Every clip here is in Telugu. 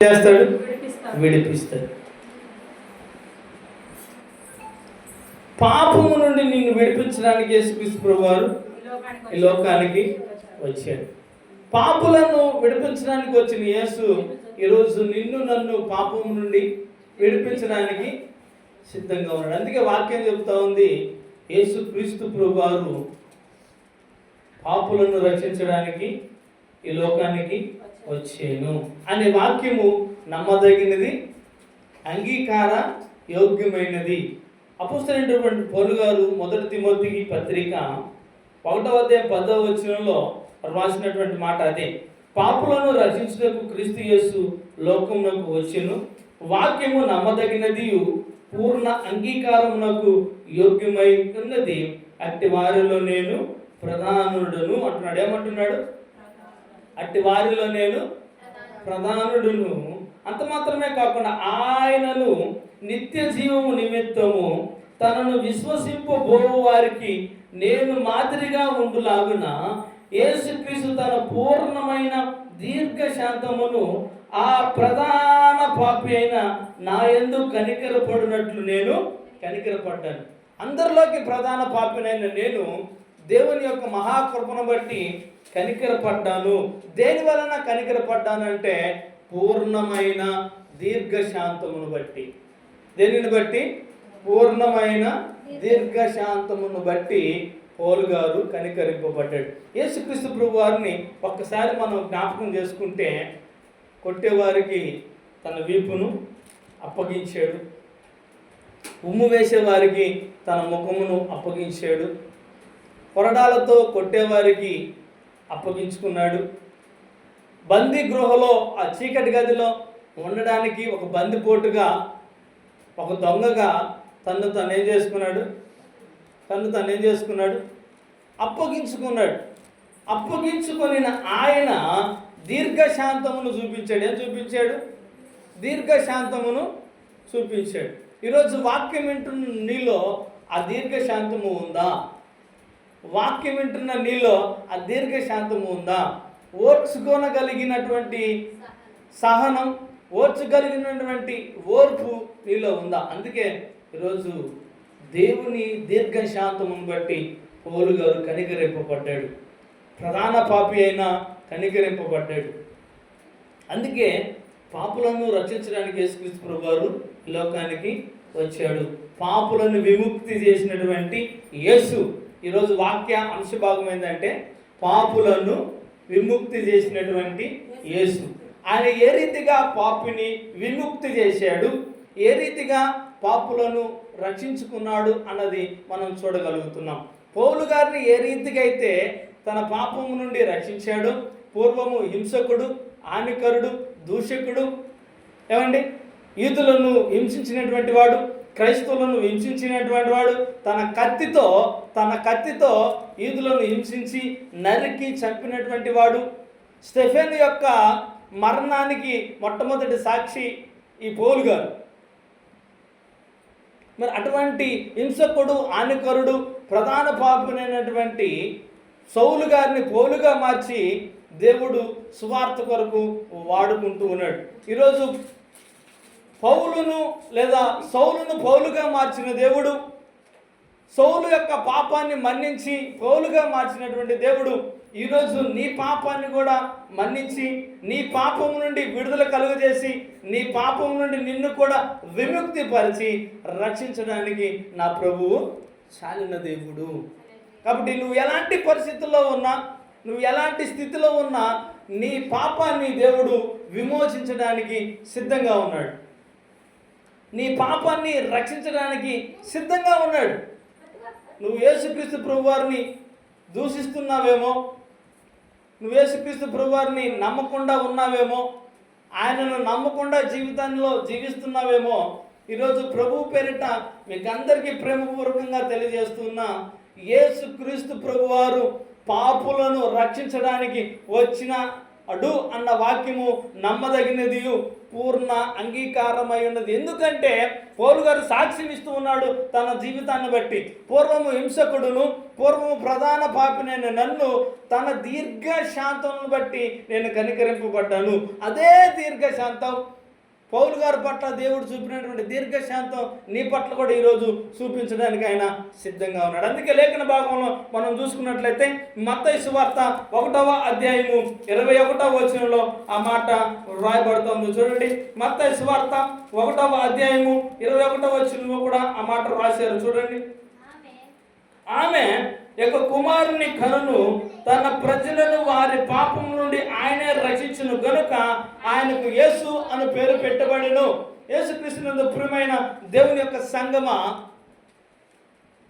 చేస్తాడు, విడిపిస్తాడు. పాపము నుండి నిన్ను విడిపించడానికి యేసుక్రీస్తు ప్రభువారు ఈ లోకానికి వచ్చాడు. పాపులను విడిపించడానికి వచ్చిన యేసు ఈరోజు నిన్ను నన్ను పాపము నుండి విడిపించడానికి సిద్ధంగా ఉన్నాడు. అందుకే వాక్యం చెప్తా ఉంది, యేసుక్రీస్తు ప్రభువారు పాపులను రక్షించడానికి ఈ లోకానికి వచ్చాను అనే వాక్యము నమ్మదగినది, అంగీకార యోగ్యమైనది. అపోస్తలుడైనటువంటి పౌలు గారు 1 తిమోతికి పత్రిక 1వ అధ్యాయం 10వ వచనంలో రాసినటువంటి మాట అదే. పాపులను రక్షించుటకు క్రీస్తు యేసు లోకమునకు వచ్చెను, వాక్యము నమ్మదగినది, పూర్ణ అంగీకారమునకు యోగ్యమై ఉన్నది, అట్టి వారిలో నేను ప్రధానుడును అంటున్నాడు. ఏమంటున్నాడు? అట్టి వారిలో నేను ప్రధానుడును. అంత మాత్రమే కాకుండా ఆయనను నిత్య జీవము నిమిత్తము తనను విశ్వసింపబోవు వారికి నేను మాదిరిగా ఉండులాగున యేసుక్రీస్తు తన పూర్ణమైన దీర్ఘశాంతమును ఆ ప్రధాన పాపి అయిన నా యందు కనికరపడినట్లు నేను కనికరపడ్డాను. అందరిలోకి ప్రధాన పాపినైన నేను దేవుని యొక్క మహాకృపను బట్టి కనికరపడ్డాను. దేని వలన కనికరపడ్డానంటే పూర్ణమైన దీర్ఘశాంతమును బట్టి. దేనిని బట్టి? పూర్ణమైన దీర్ఘశాంతమును బట్టి పౌలు గారు కనికరింపబడ్డాడు. యేసుక్రీస్తు ప్రభు వారిని ఒక్కసారి మనం జ్ఞాపకం చేసుకుంటే, కొట్టేవారికి తన వీపును అప్పగించాడు, ఉమ్ము వేసేవారికి తన ముఖమును అప్పగించాడు, కొరడాలతో కొట్టేవారికి అప్పగించుకున్నాడు, బందీ గృహలో ఆ చీకటి గదిలో ఉండడానికి ఒక బందిపోటుగా, ఒక దొంగగా తను ఏం చేసుకున్నాడు? అప్పగించుకున్నాడు. అప్పగించుకొనిన ఆయన దీర్ఘశాంతమును చూపించాడు. ఏం చూపించాడు? దీర్ఘశాంతమును చూపించాడు. ఈరోజు వాక్యం వింటున్న నీలో ఆ దీర్ఘశాంతము ఉందా? వాక్యం వింటున్న నీలో ఆ దీర్ఘశాంతము ఉందా? ఓర్చుకోనగలిగినటువంటి సహనం, ఓర్చగలిగినటువంటి ఓర్పు నీలో ఉందా? అందుకే ఈరోజు దేవుని దీర్ఘశాంతమును బట్టి పౌలు గారు కనికరింపబడ్డాడు. ప్రధాన పాపి అయినా కనికరింపబడ్డాడు. అందుకే పాపులను రక్షించడానికి యేసుక్రీస్తు ప్రభువారు ఈ లోకానికి వచ్చాడు. పాపులను విముక్తి చేసినటువంటి యేసు. ఈరోజు వాక్య అంశభాగం ఏంటంటే పాపులను విముక్తి చేసినటువంటి యేసు. ఆయన ఏ రీతిగా పాపిని విముక్తి చేశాడు, ఏ రీతిగా పాపులను రక్షించుకున్నాడు అన్నది మనం చూడగలుగుతున్నాం. పౌలు గారిని ఏ రీతిగా అయితే తన పాపము నుండి రక్షించాడు, పూర్వము హింసకుడు, హానికరుడు, దూషకుడు, యూదులను హింసించినటువంటి వాడు, క్రైస్తవులను హింసించినటువంటి వాడు, తన కత్తితో యూదులను హింసించి నరికి చంపినటువంటి వాడు, స్టెఫెను యొక్క మరణానికి మొట్టమొదటి సాక్షి ఈ పౌలు గారు. మరి అటువంటి హింసకుడు, హానికరుడు, ప్రధాన పాపినైనటువంటి సౌలు గారిని పౌలుగా మార్చి దేవుడు సువార్త కొరకు వాడుకుంటూ ఉన్నాడు. ఈరోజు సౌలును పౌలుగా మార్చిన దేవుడు, సౌలు యొక్క పాపాన్ని మన్నించి పౌలుగా మార్చినటువంటి దేవుడు ఈరోజు నీ పాపాన్ని కూడా మన్నించి, నీ పాపం నుండి విడుదల కలుగజేసి, నీ పాపం నుండి నిన్ను కూడా విముక్తి పరిచి రక్షించడానికి నా ప్రభువు చాలిన దేవుడు. కాబట్టి నువ్వు ఎలాంటి పరిస్థితుల్లో ఉన్నా, నువ్వు ఎలాంటి స్థితిలో ఉన్నా, నీ పాపాన్ని దేవుడు విమోచించడానికి సిద్ధంగా ఉన్నాడు. నీ పాపాన్ని రక్షించడానికి సిద్ధంగా ఉన్నాడు. నువ్వు యేసుక్రీస్తు ప్రభువారిని దూషిస్తున్నావేమో, నువ్వు యేసుక్రీస్తు ప్రభువారిని నమ్మకుండా ఉన్నావేమో, ఆయనను నమ్మకుండా జీవితంలో జీవిస్తున్నావేమో. ఈరోజు ప్రభు పేరిట మీకు అందరికీ ప్రేమపూర్వకంగా తెలియజేస్తున్నా, యేసుక్రీస్తు ప్రభువారు పాపులను రక్షించడానికి వచ్చిన అడు అన్న వాక్యము నమ్మదగినది, పూర్ణ అంగీకారమై ఉన్నది. ఎందుకంటే పౌలు గారు సాక్ష్యం ఇస్తూ ఉన్నాడు తన జీవితాన్ని బట్టి. పూర్వము హింసకుడును, పూర్వము ప్రధాన పాపినైన నన్ను తన దీర్ఘశాంతమును బట్టి నేను కనికరింపబడ్డాను. అదే దీర్ఘశాంతం పౌలు గారి పట్ల దేవుడు చూపినటువంటి దీర్ఘశాంతం నీ పట్ల కూడా ఈరోజు చూపించడానికి ఆయన సిద్ధంగా ఉన్నాడు. అందుకే లేఖన భాగంలో మనం చూసుకున్నట్లయితే మత్తయి సువార్త 1వ అధ్యాయము 21వ వచనంలో ఆ మాట రాయబడుతుంది. చూడండి, మత్తయి సువార్త 1వ అధ్యాయము 21వ వచనంలో కూడా ఆ మాట రాశారు. చూడండి, ఆమె యొక్క కుమారుని కనును తన ప్రజలను వారి పాపం నుండి ఆయనే రక్షించును గనుక ఆయనకు యేసు అని పేరు పెట్టబడెను. యేసుక్రీస్తునందు ప్రియమైన దేవుని యొక్క సంగమా,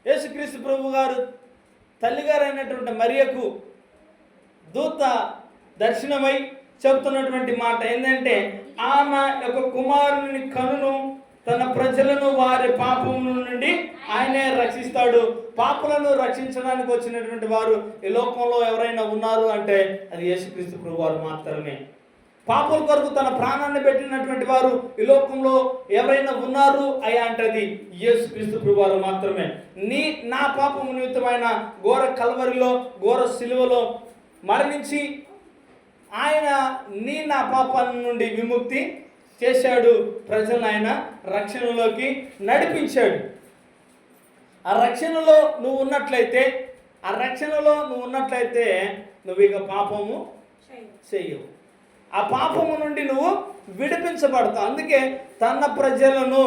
యేసుక్రీస్తు ప్రభు గారు తల్లిగారు అయినటువంటి మరియకు దూత దర్శనమై చెబుతున్నటువంటి మాట ఏంటంటే, ఆమె యొక్క కుమారుని కనును తన ప్రజలను వారి పాపం నుండి ఆయనే రక్షిస్తాడు. పాపులను రక్షించడానికి వచ్చినటువంటి వారు ఈ లోకంలో ఎవరైనా ఉన్నారు అంటే అది యేసుక్రీస్తు ప్రభు వారు మాత్రమే. పాపుల కొరకు తన ప్రాణాన్ని పెట్టినటువంటి వారు ఈ లోకంలో ఎవరైనా ఉన్నారు అయ్యా అంటే అది యేసుక్రీస్తు ప్రభు వారు మాత్రమే. నా పాపము నిమిత్తమైన ఘోర కల్వరిలో, ఘోర సిలువలో మరణించి ఆయన నా పాపాల నుండి విముక్తి చేశాడు. ప్రజలను ఆయన రక్షణలోకి నడిపించాడు. ఆ రక్షణలో నువ్వు ఉన్నట్లయితే నువ్వు ఇక పాపము చెయ్యవు. ఆ పాపము నుండి నువ్వు విడిపించబడతావు. అందుకే తన ప్రజలను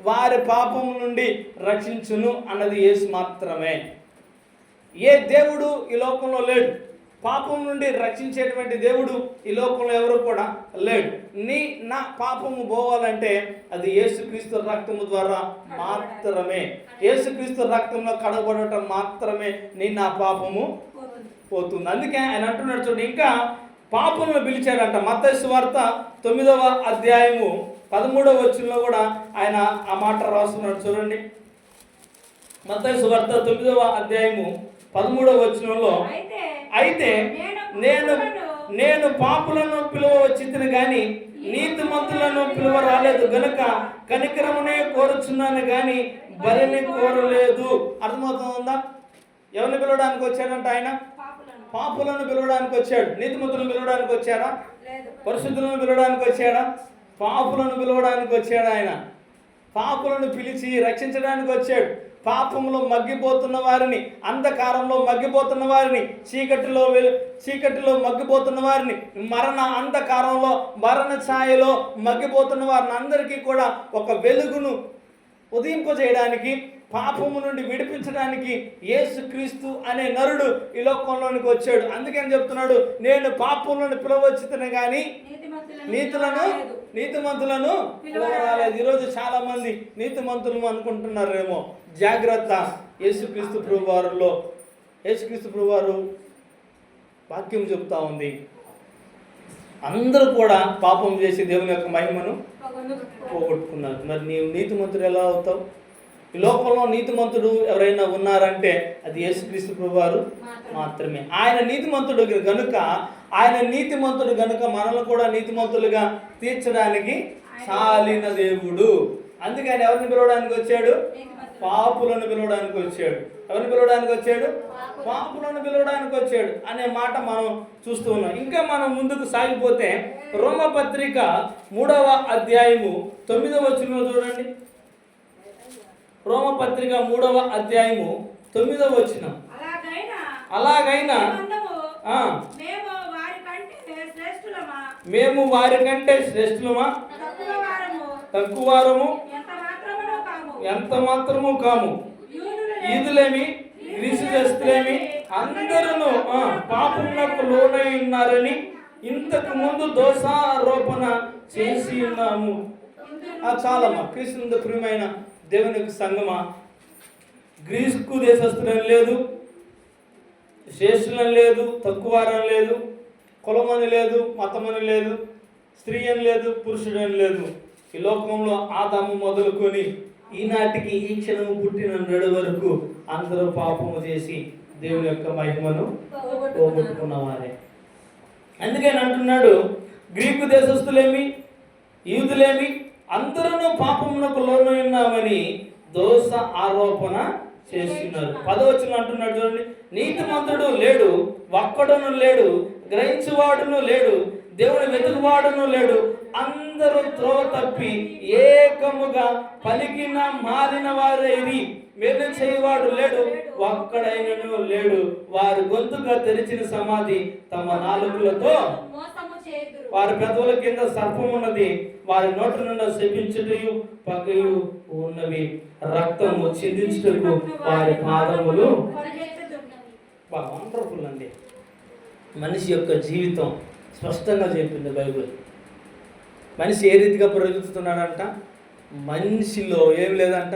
వారి పాపము నుండి రక్షించును అన్నది యేసు మాత్రమే. ఏ దేవుడు ఈ లోకంలో లేడు. పాపం నుండి రక్షించేటువంటి దేవుడు ఈ లోకంలో ఎవరు కూడా లేడు. నా పాపము పోవాలంటే అది యేసుక్రీస్తు రక్తము ద్వారా మాత్రమే. యేసుక్రీస్తు రక్తంలో కడగబడటం మాత్రమే నా పాపము పోతుంది. అందుకే ఆయన అంటున్నాడు చూడండి, ఇంకా పాపులను పిలిచాడంట. మత్తయి సువార్త 9వ అధ్యాయము 13వ వచనంలో కూడా ఆయన ఆ మాట రాస్తున్నాడు. చూడండి, మత్తయి సువార్త 9వ అధ్యాయము 13వ వచనంలో, అయితే నేను పాపులను పిలువ వచ్చింది కానీ నీతిమంతులను పిలువ రాలేదు గనుక కనికరమునే కోరుచున్నాను కానీ బలిని కోరలేదు. అర్థమవుతుందా? ఎవరిని పిలవడానికి వచ్చాడంట ఆయన? పాపులను పిలవడానికి వచ్చాడు. నీతిమంతులను పిలవడానికి వచ్చాడా? పరిశుద్ధులను పిలవడానికి వచ్చాడా? పాపులను పిలవడానికి వచ్చాడు ఆయన. పాపులను పిలిచి రక్షించడానికి వచ్చాడు. పాపంలో మగ్గిపోతున్న వారిని, అంధకారంలో మగ్గిపోతున్న వారిని, చీకటిలో మగ్గిపోతున్న వారిని, మరణ అంధకారంలో మరణ ఛాయలో మగ్గిపోతున్న వారిని అందరికీ కూడా ఒక వెలుగును ఉదయింపజేయడానికి, పాపము నుండి విడిపించడానికి యేసుక్రీస్తు అనే నరుడు ఈ లోకంలోనికి వచ్చాడు. అందుకని చెప్తున్నాడు, నేను పాపములను పిలవచ్చుతనే కానీ నీతిమంతులను పిలవరాలేదు. ఈరోజు చాలా మంది నీతిమంతులు అనుకుంటున్నారేమో. జాగ్రత్త. యేసుక్రీస్తు ప్రభు వారు వాక్యం చెప్తా ఉంది, అందరూ కూడా పాపం చేసి దేవుని యొక్క మహిమను పోగొట్టుకున్నారు. మరి నీవు నీతిమంతుడు ఎలా అవుతావు? ఈ లోకంలో నీతిమంతుడు ఎవరైనా ఉన్నారంటే అది యేసుక్రీస్తు ప్రభు వారు మాత్రమే. ఆయన నీతిమంతుడు గనుక మనల్ని కూడా నీతిమంతులుగా తీర్చడానికి చాలిన దేవుడు. అందుకని ఎవరిని పిలవడానికి వచ్చాడు? పాపులను పిలవడానికి వచ్చాడు. ఎవరిని పిలవడానికి వచ్చాడు? పాపులను పిలవడానికి వచ్చాడు అనే మాట మనం చూస్తూ ఉన్నాం. ఇంకా మనం ముందుకు సాగిపోతే రోమపత్రిక 3వ అధ్యాయము 9వ వచనంలో చూడండి. రోమపత్రిక 3వ అధ్యాయము 9వ వచనం, అలాగైనా మేము వారి కంటే శ్రేష్ఠులమా? తక్కువారము ఎంత మాత్రము కాము. ఈదులేమి గ్రీసులేమి అందరూ పాపమునకు లోనై ఉన్నారని ఇంతకు ముందు దోషారోపణ చేసి ఉన్నాము. చాలమ్మా. క్రీస్తు ప్రియమైన దేవుని యొక్క సంగమా, గ్రీసుకు దేశస్తులని లేదు, శ్రేష్ఠులని లేదు, తక్కువారని లేదు, కులమని లేదు, మతమని లేదు, స్త్రీ అని లేదు, పురుషుడని లేదు. ఈ లోకంలో ఆదాము మొదలుకొని ఈనాటికి ఈ క్షణము పుట్టిన నడు వరకు అందరూ పాపము చేసి దేవుని యొక్క మహిమను పోగొట్టుకున్నవారే. అందుకని అంటున్నాడు, గ్రీకు దేశస్థులేమి యూదులేమి అందరూ పాపమునకు లోనై ఉన్నామని దోష ఆరోపణ చేస్తున్నారు. 10వ వచనం అంటున్నాడు చూడండి, నీతిమంతుడు లేడు, ఒక్కడును లేడు, గ్రహించువాడును లేడు, దేవుని వెతుకువాడును లేడు, అందరూ త్రోవ తప్పి ఏకముగా పలికిన మారిన వారైరి, మేలు చేయవాడు లేడు, ఒక్కడైనను లేడు. వారి గొంతుగా తెరిచిన సమాధి తమ నాలుకలతో, వారి పెదవుల కింద సర్పం ఉన్నది, వారి నోటి నుండి శపించుటయు పగయు ఉన్నవి, రక్తము చిందించుటకు వారి పాదములు. వండర్ఫుల్ అండి. మనిషి యొక్క జీవితం స్పష్టంగా చెప్పింది బైబిల్. మనిషి ఏ రీతిగా ప్రవర్తిస్తున్నాడంట, మనిషిలో ఏం లేదంట,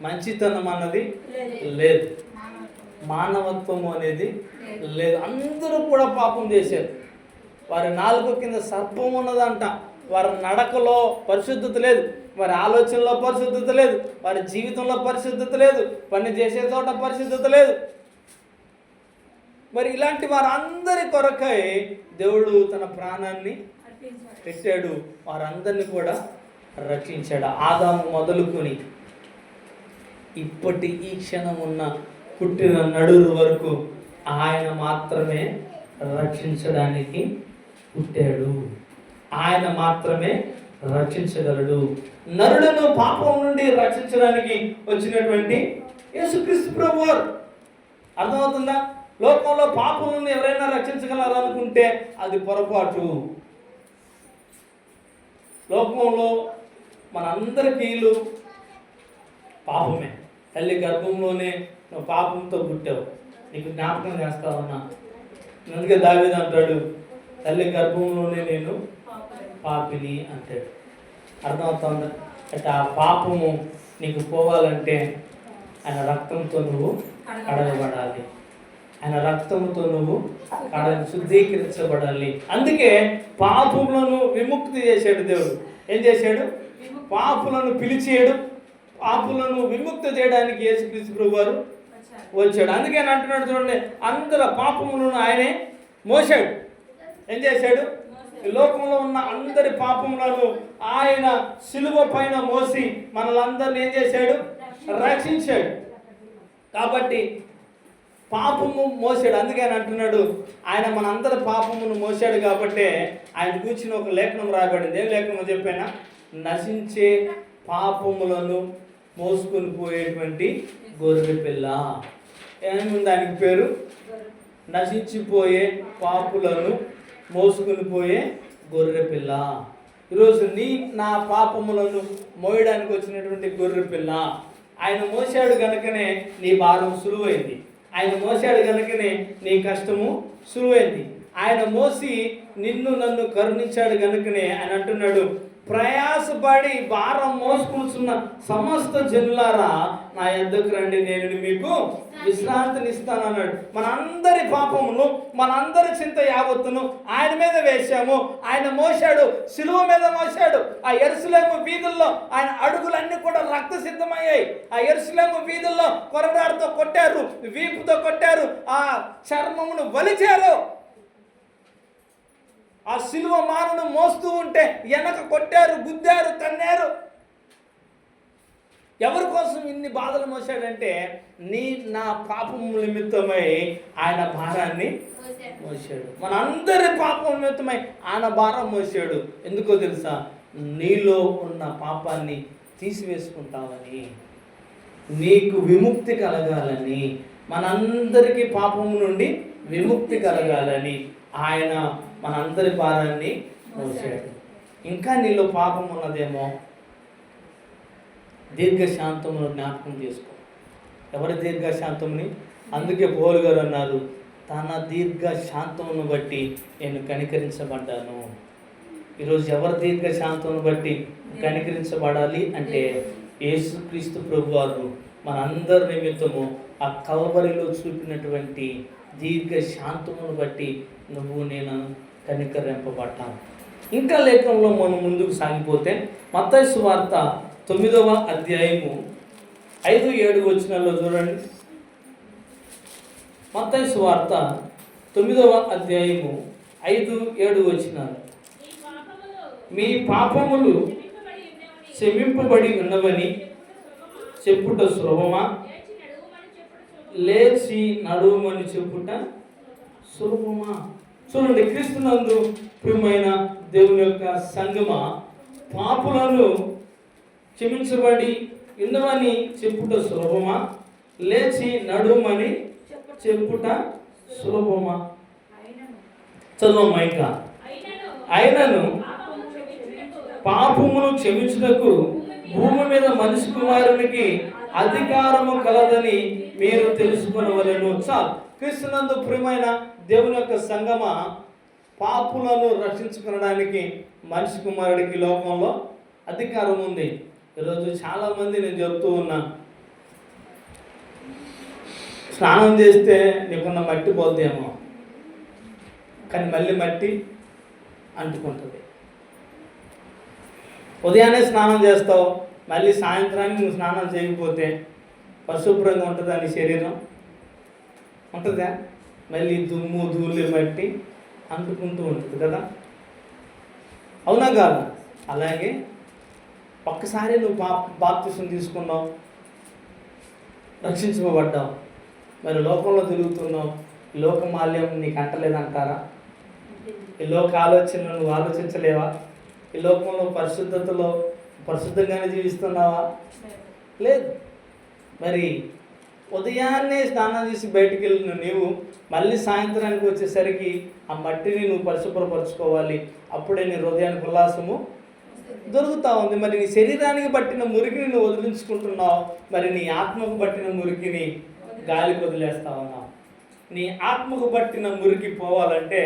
మంచితనం అన్నది లేదు, మానవత్వము అనేది లేదు. అందరూ కూడా పాపం చేశారు. వారి నాలుక కింద సర్పం ఉన్నదంట. వారి నడకలో పరిశుద్ధత లేదు, వారి ఆలోచనలో పరిశుద్ధత లేదు, వారి జీవితంలో పరిశుద్ధత లేదు, పని చేసే చోట పరిశుద్ధత లేదు. మరి ఇలాంటి వారందరి కొరకై దేవుడు తన ప్రాణాన్ని పెట్టాడు, వారందరినీ కూడా రక్షించాడు. ఆదాము మొదలుకొని ఇప్పటి ఈ క్షణం ఉన్న పుట్టిన నడురు వరకు ఆయన మాత్రమే రక్షించడానికి పుట్టాడు, ఆయన మాత్రమే రక్షించగలడు. నరులను పాపం నుండి రక్షించడానికి వచ్చినటువంటి యేసుక్రీస్తు ప్రభువారు. అర్థమవుతుందా? లోకంలో పాపం నుండి ఎవరైనా రక్షించగలరు అనుకుంటే అది పొరపాటు. లోకంలో మనందరికీ పాపమే. తల్లి గర్భంలోనే నువ్వు పాపంతో పుట్టావు, నీకు జ్ఞాపకం చేస్తావన్నా. అందుకే దావీదు అంటాడు, తల్లి గర్భంలోనే నేను పాపిని అంటాడు. అర్థమవుతుందా? అంటే ఆ పాపము నీకు పోవాలంటే ఆయన రక్తంతో నువ్వు కడగబడాలి, ఆయన రక్తంతో నువ్వు శుద్ధీకరించబడాలి. అందుకే పాపములను విముక్తి చేశాడు దేవుడు. ఏం చేశాడు? పాపులను పిలిచేయడు, పాపులను విముక్తి చేయడానికి యేసుక్రీస్తు ప్రభువారు వచ్చాడు. అందుకే అంటున్నాడు చూడండి, అందరి పాపములను ఆయనే మోసాడు. ఏం చేశాడు? ఈ లోకంలో ఉన్న అందరి పాపములను ఆయన సిలువ పైన మోసి మనలందరినీ ఏం చేశాడు? రక్షించాడు. కాబట్టి పాపము మోసాడు. అందుకే అంటున్నాడు, ఆయన మనందరి పాపమును మోసాడు కాబట్టి ఆయన కూర్చుని ఒక లేఖనం రాయబడింది. ఏం లేఖనం చెప్పానా? నశించే పాపములను మోసుకొని పోయేటువంటి గొర్రె పిల్ల. ఏముంది దానికి పేరు? నశించిపోయే పాపులను మోసుకుని పోయే గొర్రె పిల్ల. ఈరోజు నా పాపములను మోయడానికి వచ్చినటువంటి గొర్రె పిల్ల. ఆయన మోసాడు కనుకనే నీ భారం సులువైంది, ఆయన మోసాడు కనుకనే నీ కష్టము సులువైంది. ఆయన మోసి నిన్ను నన్ను కరుణించాడు కనుకనే ఆయన అంటున్నాడు, ప్రయాసపడి భారం మోసుకుంటున్న సమస్త జనులారా నా యొద్దకు రండి, నేను మీకు విశ్రాంతిని ఇస్తాను అన్నాడు. మనందరి పాపమును, మనందరి చింత యావత్తును ఆయన మీద వేశాము. ఆయన మోసాడు, సిలువ మీద మోసాడు. ఆ యెరూషలేము వీధుల్లో ఆయన అడుగులన్నీ కూడా రక్త సిద్ధమయ్యాయి. ఆ యెరూషలేము వీధుల్లో కొరడాలతో కొట్టారు, వీపుతో కొట్టారు, ఆ చర్మమును వలిచారు. ఆ సిలువ మానును మోస్తూ ఉంటే వెనక కొట్టారు, గుద్దారు, తన్నారు. ఎవరి కోసం ఇన్ని బాధలు మోసాడంటే నా పాపము నిమిత్తమై ఆయన భారాన్ని మోసాడు. మనందరి పాపం నిమిత్తమై ఆయన భారం మోసాడు. ఎందుకో తెలుసా? నీలో ఉన్న పాపాన్ని తీసివేసుకుంటావని, నీకు విముక్తి కలగాలని, మనందరికీ పాపము నుండి విముక్తి కలగాలని ఆయన మనందరి భారాన్ని మోసాడు. ఇంకా నీలో పాపం ఉన్నదేమో, దీర్ఘశాంతమును జ్ఞాపకం చేసుకో. ఎవరి దీర్ఘశాంతంని? అందుకే పౌలు గారు అన్నారు, తన దీర్ఘశాంతమును బట్టి నేను కనికరించబడ్డాను. ఈరోజు ఎవరి దీర్ఘశాంతమును బట్టి కనికరించబడాలి అంటే యేసుక్రీస్తు ప్రభువారు మనందరి నిమిత్తము ఆ కల్వరిలో చూపినటువంటి దీర్ఘశాంతమును బట్టి నువ్వు నేను కనికరింపబడ్డాను. ఇంకా లేఖనంలో మనం ముందుకు సాగిపోతే మత్తయి సువార్త 9వ అధ్యాయము 5-7 వచనాల్లో చూడండి. మత్తయి సువార్త 9వ అధ్యాయము 5-7 వచనాలు. మీ పాపములు క్షమింపబడి ఉన్నవని చెప్పుట సులభమా, లేచి నడువమని చెప్పుట సులభమా? చూడండి, క్రీస్తునందు ప్రియమైన దేవుని యొక్క సంగమా, పాపులను క్షమించబడి ఉన్నవని చెప్పుట సులభమా, లేచి నడుమని చెప్పుట సులభమా? చదవమ్మా ఇంకా. ఆయనను పాపమును క్షమించుటకు భూమి మీద మనిషి కుమారునికి అధికారము కలదని మీరు తెలుసుకొనవలెను. చాలు. క్రీస్తునందు ప్రియమైన దేవుని యొక్క సంగమా, పాపులను రక్షించుకోవడానికి మనిషి కుమారుడికి లోకంలో అధికారం ఉంది. ఈరోజు చాలామంది నేను చెప్తూ ఉన్నా, స్నానం చేస్తే నీకున్న మట్టి పోద్దేమో, కానీ మళ్ళీ మట్టి అంటుకుంటుంది. ఉదయాన్నే స్నానం చేస్తావు, మళ్ళీ సాయంత్రానికి నువ్వు స్నానం చేయకపోతే పరిశుభ్రంగా ఉంటుందా నీ శరీరం? ఉంటుందా? మళ్ళీ దుమ్ము ధూళి మట్టి అంటుకుంటూ ఉంటుంది కదా, అవునా కాదా? అలాగే ఒక్కసారి నువ్వు బాప్తిసం తీసుకున్నావు, రక్షించబడ్డావు, మరి లోకంలో తిరుగుతున్నావు, ఈ లోక మాల్యం నీకు అంటలేదంటారా? ఈ లోక ఆలోచనలు నువ్వు ఆలోచించలేవా? ఈ లోకంలో పరిశుద్ధంగానే జీవిస్తున్నావా? లేదు. మరి ఉదయాన్నే స్నానం చేసి బయటికి వెళ్ళిన నీవు మళ్ళీ సాయంత్రానికి వచ్చేసరికి ఆ మట్టిని నువ్వు పరిశుభ్రపరచుకోవాలి. అప్పుడే నీ హృదయానికి ఉల్లాసము దొరుకుతూ ఉంది. మరి నీ శరీరానికి పట్టిన మురికిని నువ్వు వదిలించుకుంటున్నావు, మరి నీ ఆత్మకు పట్టిన మురికిని గాలికి వదిలేస్తా ఉన్నావు. నీ ఆత్మకు పట్టిన మురికి పోవాలంటే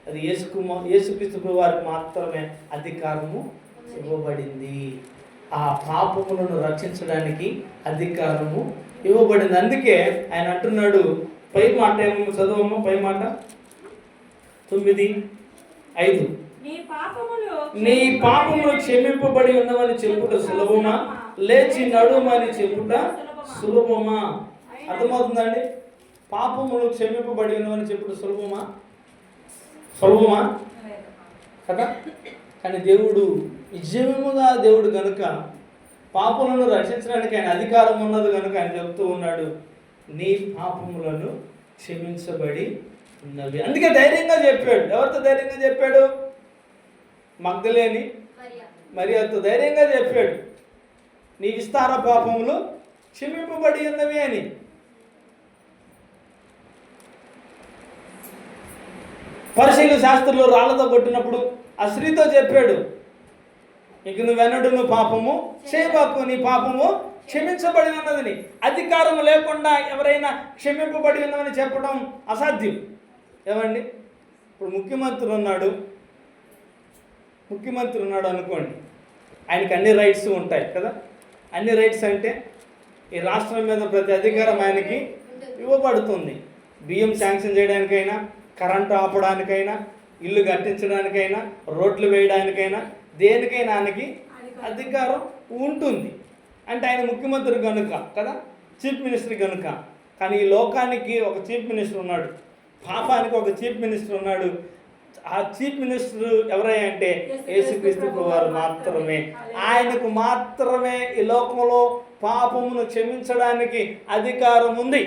అది యేసుక్రీస్తు వారికి మాత్రమే అధికారము ఇవ్వబడింది. ఆ పాపములను రక్షించడానికి అధికారము ఇవ్వబడింది. అందుకే ఆయన అంటున్నాడు, పై మాట ఏమో చదువమ్మ, పై మాట 9:5. నీ పాపములు క్షమింపబడి ఉన్నవని చెప్పుట సులభమా, లేచి నడుమని చెప్పుట సులభమా? అర్థమవుతుందండి? పాపములు క్షమింపబడి ఉన్నవని చెప్పుట సులభమా కదా? కానీ దేవుడు నిజముగా దేవుడు కనుక పాపములను రక్షించడానికి ఆయన అధికారం ఉన్నది కనుక ఆయన చెప్తూ ఉన్నాడు, నీ పాపములను క్షమించబడి ఉన్నవి. అందుకే ధైర్యంగా చెప్పాడు. ఎవరితో ధైర్యంగా చెప్పాడు? మగ్దలేని మరియతో ధైర్యంగా చెప్పాడు, నీ విస్తార పాపములు క్షమింపబడి ఉన్నవి అని. పరిశీలన శాస్త్రంలో రాళ్లతో కొట్టినప్పుడు ఆ స్త్రీతో చెప్పాడు, ఇక నువ్వు పాపము చేయబాకు, నీ పాపము క్షమించబడి ఉన్నదని. అధికారం లేకుండా ఎవరైనా క్షమింపబడి ఉన్నదని చెప్పడం అసాధ్యం. ఏమండి, ఇప్పుడు ముఖ్యమంత్రి ఉన్నాడు అనుకోండి, ఆయనకి అన్ని రైట్స్ ఉంటాయి కదా. అన్ని రైట్స్ అంటే ఈ రాష్ట్రం మీద ప్రతి అధికారం ఆయనకి ఇవ్వబడుతుంది. బియ్యం శాంక్షన్ చేయడానికైనా, కరెంటు ఆపడానికైనా, ఇల్లు కట్టించడానికైనా, రోడ్లు వేయడానికైనా, దేనికైనా ఆయనకి అధికారం ఉంటుంది. అంటే ఆయన ముఖ్యమంత్రి కనుక కదా, చీఫ్ మినిస్టర్ కనుక. కానీ ఈ లోకానికి ఒక చీఫ్ మినిస్టర్ ఉన్నాడు, పాపానికి ఒక చీఫ్ మినిస్టర్ ఉన్నాడు. ఆ చీఫ్ మినిస్టర్ ఎవరై అంటే యేసుక్రీస్తు వారు మాత్రమే. ఆయనకు మాత్రమే ఈ లోకంలో పాపమును క్షమించడానికి అధికారం ఉంది.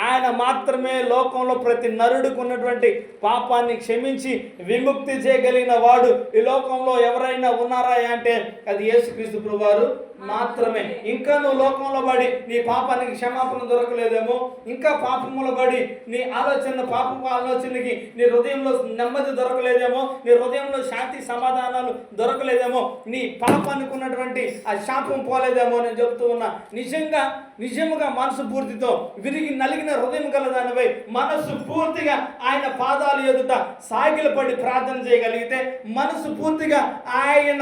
ఆయన మాత్రమే లోకంలో ప్రతి నరుడికి ఉన్నటువంటి పాపాన్ని క్షమించి విముక్తి చేయగలిగిన వాడు ఈ లోకంలో ఎవరైనా ఉన్నారా అంటే అది యేసుక్రీస్తు ప్రభువారు మాత్రమే. ఇంకా నువ్వు లోకంలో పడి నీ పాపానికి క్షమాపణ దొరకలేదేమో, ఇంకా పాపములో పడి నీ పాపపు ఆలోచనకి నీ హృదయంలో నెమ్మది దొరకలేదేమో, నీ హృదయంలో శాంతి సమాధానాలు దొరకలేదేమో, నీ పాపానికి ఉన్నటువంటి ఆ శాపం పోలేదేమో. నేను చెప్తూ ఉన్నా, నిజముగా మనసు పూర్తితో విరిగి నలిగిన హృదయం గలదానిపై మనసు పూర్తిగా ఆయన పాదాలు ఎదుట సాగిలపడి ప్రార్థన చేయగలిగితే, మనసు పూర్తిగా ఆయన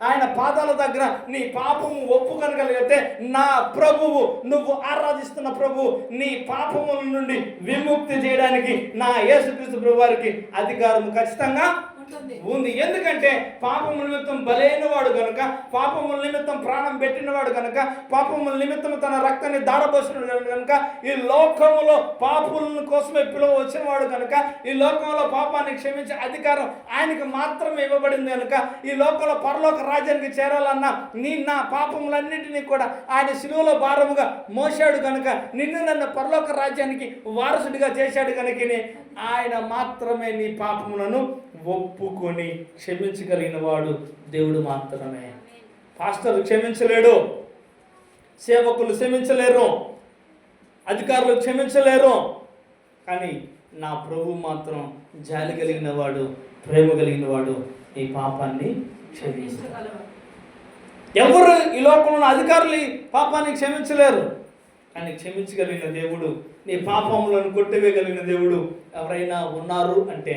ఆయన పాదాల దగ్గర నీ పాపము ఒప్పుకొనగలిగితే, నా ప్రభువు, నువ్వు ఆరాధిస్తున్న ప్రభువు నీ పాపముల నుండి విముక్తి చేయడానికి నా యేసుక్రీస్తు ప్రభు వారికి అధికారం ఖచ్చితంగా ఉంది. ఎందుకంటే పాపము నిమిత్తం బలైన వాడు గనుక, పాపముల నిమిత్తం ప్రాణం పెట్టినవాడు గనుక, పాపముల నిమిత్తం తన రక్తాన్ని దారపోసిన గనుక, ఈ లోకములో పాపుల కోసమే పిలువ వచ్చిన వాడు కనుక, ఈ లోకంలో పాపాన్ని క్షమించే అధికారం ఆయనకు మాత్రమే ఇవ్వబడింది కనుక, ఈ లోకంలో పరలోక రాజ్యానికి చేరాలన్నా నా పాపములన్నింటినీ కూడా ఆయన శిలువలో భారముగా మోసాడు కనుక, నిన్ను నన్ను పరలోక రాజ్యానికి వారసుడిగా చేశాడు కనుక, ఆయన మాత్రమే నీ పాపములను ఒప్పుకొని క్షమించగలిగిన వాడు దేవుడు మాత్రమే. పాస్టర్లు క్షమించలేడు, సేవకులు క్షమించలేరు, అధికారులు క్షమించలేరు, కానీ నా ప్రభు మాత్రం జాలి కలిగిన వాడు, ప్రేమ కలిగిన వాడు, నీ పాపాన్ని క్షమించగలడు. ఎవరు ఈ లోకంలో అధికారులు పాపాన్ని క్షమించలేరు, కానీ క్షమించగలిగిన దేవుడు, నీ పాపములను కొట్టివేయగలిగిన దేవుడు ఎవరైనా ఉన్నారు అంటే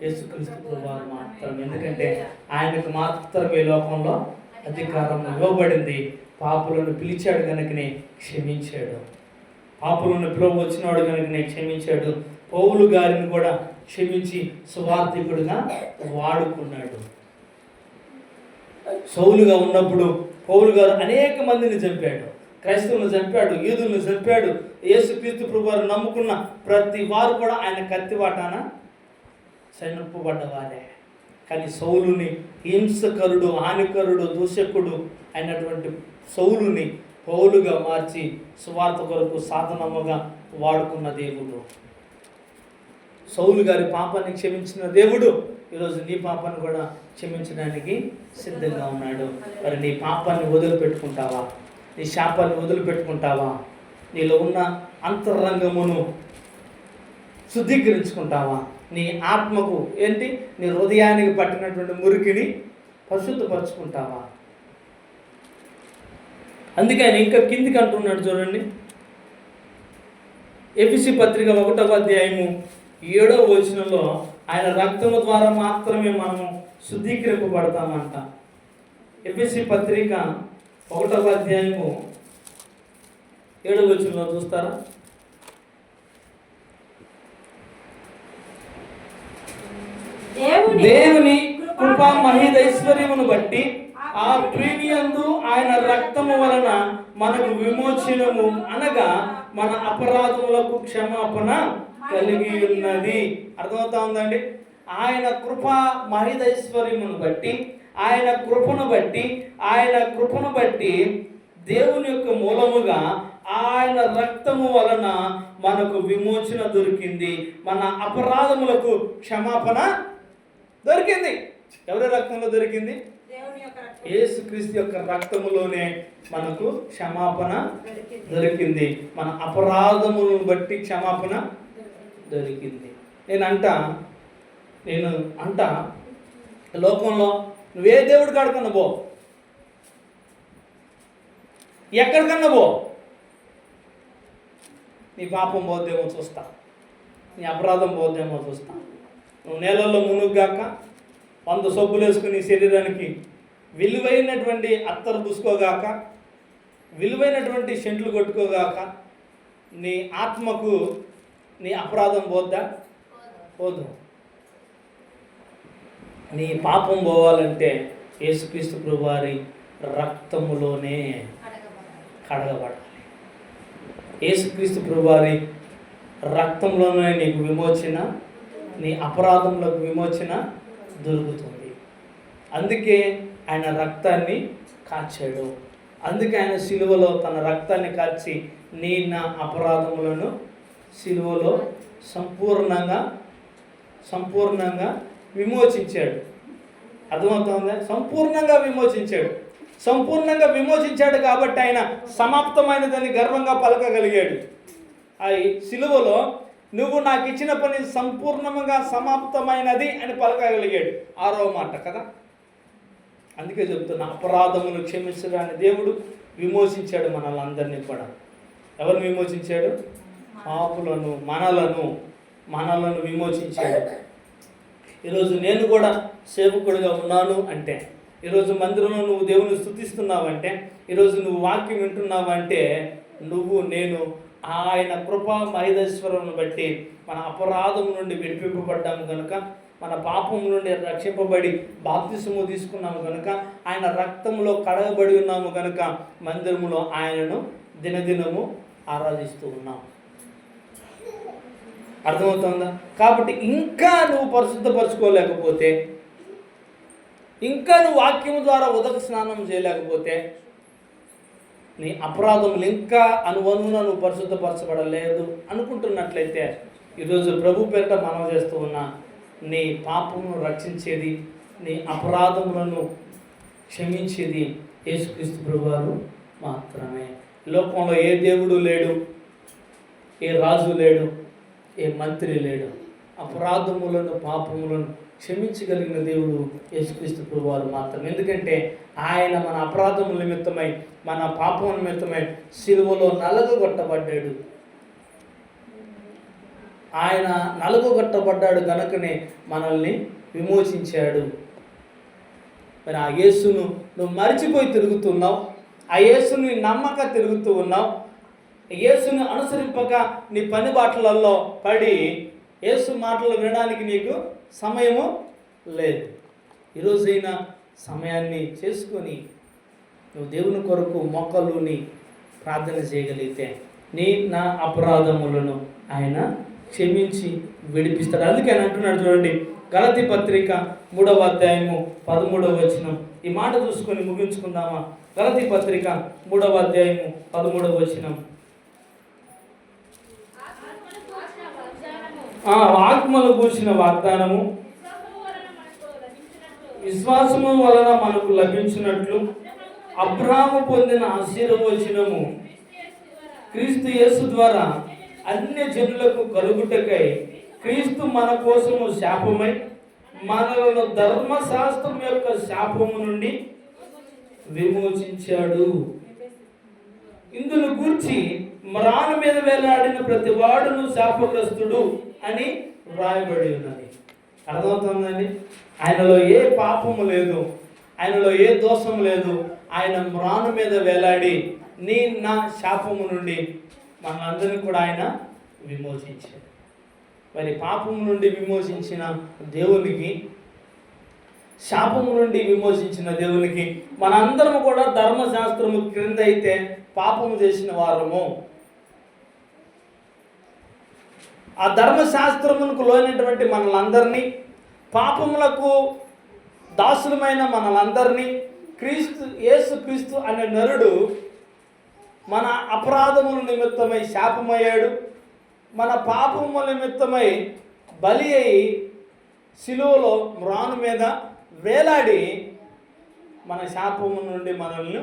యేసుక్రీస్తు ప్రభువారు మాత్రమే. ఎందుకంటే ఆయనకు మాత్రమే లోకంలో అధికారం ఇవ్వబడింది. పాపులను పిలిచాడు కనుకనే క్షమించాడు, పాపులను పిలువ వచ్చినవాడు కనుకనే క్షమించాడు. పౌలు గారిని కూడా క్షమించి సువార్థికుడిగా వాడుకున్నాడు. సౌలుగా ఉన్నప్పుడు పౌలు గారు అనేక మందిని చంపాడు, క్రైస్తవులను చంపాడు, యూదులను చంపాడు. యేసుక్రీస్తు ప్రభువారు నమ్ముకున్న ప్రతి వారు కూడా ఆయన కత్తివాటాన చనిపోబడ్డవారే. కానీ సౌలుని హింసకరుడు, హానికరుడు, దూషకుడు అయినటువంటి సౌలుని పౌలుగా మార్చి సువార్త కొరకు సాధనముగా వాడుకున్న దేవుడు. సౌలు గారి పాపాన్ని క్షమించిన దేవుడు ఈరోజు నీ పాపాన్ని కూడా క్షమించడానికి సిద్ధంగా ఉన్నాడు. మరి నీ పాపాన్ని వదిలిపెట్టుకుంటావా? నీ శాపాన్ని వదిలిపెట్టుకుంటావా? నీలో ఉన్న అంతరంగమును శుద్ధీకరించుకుంటావా? నీ ఆత్మకు ఏంటి, నీ హృదయానికి పట్టినటువంటి మురికిని పరిశుద్ధపరచుకుంటావా? అందుకే ఆయన ఇంకా కిందికి అంటున్నాడు చూడండి, ఎఫెసీ పత్రిక 1వ అధ్యాయము 7వ వచనంలో ఆయన రక్తము ద్వారా మాత్రమే మనము శుద్ధీకరింపబడతామంట. ఎఫెసీ పత్రిక 1వ అధ్యాయము 7వ వచనంలో చూస్తారా? దేవుని కృపా మహిదైశ్వర్యమును బట్టి ఆ ప్రీతియందు ఆయన రక్తము వలన మనకు విమోచనము, అనగా మన అపరాధములకు క్షమాపణ కలిగి ఉన్నది. అర్థమవుతా ఉందండి? ఆయన కృపా మహిదైశ్వర్యమును బట్టి, ఆయన కృపను బట్టి దేవుని యొక్క మూలముగా ఆయన రక్తము వలన మనకు విమోచన దొరికింది, మన అపరాధములకు క్షమాపణ దొరికింది. ఎవరి రక్తంలో దొరికింది? యేసుక్రీస్తు యొక్క రక్తములోనే మనకు క్షమాపణ దొరికింది. మన అపరాధములను బట్టి క్షమాపణ దొరికింది. నేను అంట లోకంలో నువ్వే దేవుడి కాడికన్నా పో, ఎక్కడికన్నా పో, నీ పాపం పోద్దేమో చూస్తా, నీ అపరాధం పోద్దేమో చూస్తా. నువ్వు నేలల్లో మునుగ్గాక, 100 సబ్బులు వేసుకుని శరీరానికి విలువైనటువంటి అత్తరు పూసుకోగాక, విలువైనటువంటి సెంట్లు కొట్టుకోగాక, నీ ఆత్మకు నీ అపరాధం పోద్దా? పోదు. నీ పాపం పోవాలంటే యేసుక్రీస్తు ప్రభువారి రక్తములోనే కడగబడాలి. యేసుక్రీస్తు ప్రభువారి రక్తంలోనే నీకు విమోచన, నీ అపరాధంలోకి విమోచన దొరుకుతుంది. అందుకే ఆయన రక్తాన్ని కార్చాడు. అందుకే ఆయన సిలువలో తన రక్తాన్ని కార్చి నా అపరాధములను సిలువలో సంపూర్ణంగా విమోచించాడు. అర్థమవుతుందా? సంపూర్ణంగా విమోచించాడు కాబట్టి ఆయన సమాప్తమైనదని గర్వంగా పలకగలిగాడు. ఆ సిలువలో నువ్వు నాకు ఇచ్చిన పని సంపూర్ణంగా సమాప్తమైనది అని పలకగలిగాడు. 6వ మాట కదా. అందుకే చెప్తున్నా, అపరాధములు క్షమించడాన్ని దేవుడు విమోచించాడు మనల్ని కూడా. ఎవరు విమోచించాడు? పాపులను, మనలను విమోచించాడు. ఈరోజు నేను కూడా సేవకుడిగా ఉన్నాను అంటే, ఈరోజు మందిరంలో నువ్వు దేవుని స్తుతిస్తున్నావంటే, ఈరోజు నువ్వు వాక్యం వింటున్నావంటే, నేను ఆయన కృపా మహిదైశ్వర్యమును బట్టి మన అపరాధం నుండి విడిపింపబడ్డాము కనుక మన పాపం నుండి రక్షింపబడి బాప్తిసము తీసుకున్నాము కనుక, ఆయన రక్తంలో కడగబడి ఉన్నాము కనుక మందిరములో ఆయనను దినదినము ఆరాధిస్తూ ఉన్నాం. అర్థమవుతుందా? కాబట్టి ఇంకా నువ్వు పరిశుద్ధపరచుకోలేకపోతే, ఇంకా నువ్వు వాక్యము ద్వారా ఉదక స్నానం చేయలేకపోతే, నీ అపరాధములు ఇంకా అనువనున నువ్వు పరిశుద్ధపరచబడలేదు అనుకుంటున్నట్లయితే, ఈరోజు ప్రభు పేరిట మనం చేస్తూ ఉన్నా, నీ పాపమును రక్షించేది, నీ అపరాధములను క్షమించేది యేసుక్రీస్తు ప్రభువారు మాత్రమే. లోకంలో ఏ దేవుడు లేడు, ఏ రాజు లేడు, ఏ మంత్రి లేడు. అపరాధములను పాపములను క్షమించగలిగిన దేవుడు యేసుక్రీస్తు ప్రభువారు మాత్రమే. ఎందుకంటే ఆయన మన అపరాధముల నిమిత్తమై, మన పాపముల నిమిత్తమై సిలువలో నలగగొట్టబడ్డాడు. ఆయన నలుగుగొట్టబడ్డాడు గనుకనే మనల్ని విమోచించాడు. మరి ఆ యేసును నువ్వు మరిచిపోయి తిరుగుతున్నావు, ఆ యేసుని నమ్మక తిరుగుతూ ఉన్నావు, యేసుని అనుసరింపక నీ పని బాటలలో పడి యేసు మాటలు వినడానికి నీకు సమయము లేదు. ఈరోజైనా సమయాన్ని చేసుకొని నువ్వు దేవుని కొరకు మొక్కలుని ప్రార్థన చేయగలిగితే నా అపరాధములను ఆయన క్షమించి విడిపిస్తాడు. అందుకే ఆయన అంటున్నాడు చూడండి, గలతీ పత్రిక 3వ అధ్యాయము 13వ వచనం. ఈ మాట చూసుకొని ముగించుకుందామా? గలతీ పత్రిక 3వ అధ్యాయము 13వ వచనం. ఆత్మలు కూర్చిన వాగ్దానము విశ్వాసము వలన మనకు లభించినట్లు అబ్రాహాము పొందిన ఆశీర్వచనము క్రీస్తు యేసు ద్వారా అన్య జనులకు కలుగుటకై క్రీస్తు మన కోసము శాపమై మనలను ధర్మశాస్త్రం యొక్క శాపము నుండి విమోచించాడు. ఇందును గూర్చి మ్రాను మీద వేలాడిన ప్రతి వాడును శాపగ్రస్తుడు అని వ్రాయబడి ఉన్నది. అర్థమవుతుందండి? ఆయనలో ఏ పాపము లేదు, ఆయనలో ఏ దోషము లేదు. ఆయన మ్రాను మీద వేలాడి నా శాపము నుండి మనందరినీ కూడా ఆయన విమోచించాడు. మరి పాపము నుండి విమోచించిన దేవునికి, శాపము నుండి విమోచించిన దేవునికి మనందరము కూడా ధర్మశాస్త్రము క్రింద అయితే పాపము చేసిన వారము. ఆ ధర్మశాస్త్రమునకు లోనటువంటి మనలందరినీ, పాపములకు దాసులమైన మనలందరినీ యేసుక్రీస్తు అనే నరుడు మన అపరాధముల నిమిత్తమై శాపమయ్యాడు. మన పాపముల నిమిత్తమై బలి అయి సిలువలో మ్రాను మీద వేలాడి మన శాపము నుండి మనల్ని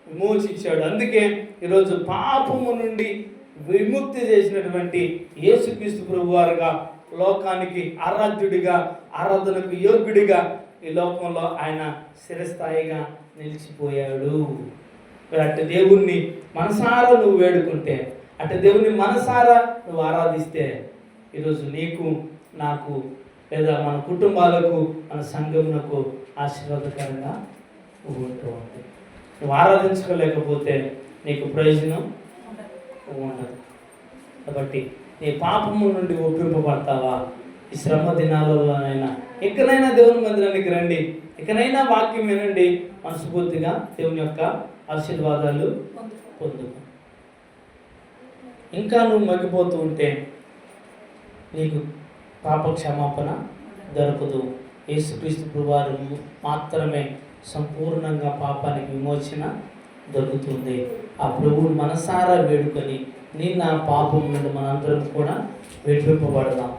విమోచించాడు. అందుకే ఈరోజు పాపము నుండి విముక్తి చేసినటువంటి యేసుక్రీస్తు ప్రభువారుగా లోకానికి ఆరాధ్యుడిగా, ఆరాధనకు యోగ్యుడిగా ఈ లోకంలో ఆయన స్థిరస్థాయిగా నిలిచిపోయాడు. అటు దేవుణ్ణి మనసారా నువ్వు వేడుకుంటే, అటు దేవుణ్ణి మనసారా నువ్వు ఆరాధిస్తే ఈరోజు నీకు, నాకు, లేదా మన కుటుంబాలకు, మన సంఘమునకు ఆశీర్వాదకరంగా ఉంటూ ఉంది. నువ్వు ఆరాధించుకోలేకపోతే నీకు ప్రయోజనం ఉండదు. కాబట్టి నీ పాపము నుండి ఒప్పింపబడతావా? ఈ శ్రమ దినాలలోనైనా ఎక్కడైనా దేవుని మందిరానికి రండి, ఎక్కడైనా వాక్యం వినండి, మనస్ఫూర్తిగా దేవుని యొక్క ఆశీర్వాదాలు పొందుకో. ఇంకా నువ్వు మగ్గిపోతూ ఉంటే నీకు పాప క్షమాపణ దొరకదు. యేసుక్రీస్తు ప్రభువారు మాత్రమే సంపూర్ణంగా పాపానికి విమోచన దొరుకుతుంది. ఆ ప్రభువుని మనసారా వేడుకొని నా పాపం నుండి మనందరం కూడా విడిపింపబడదాం.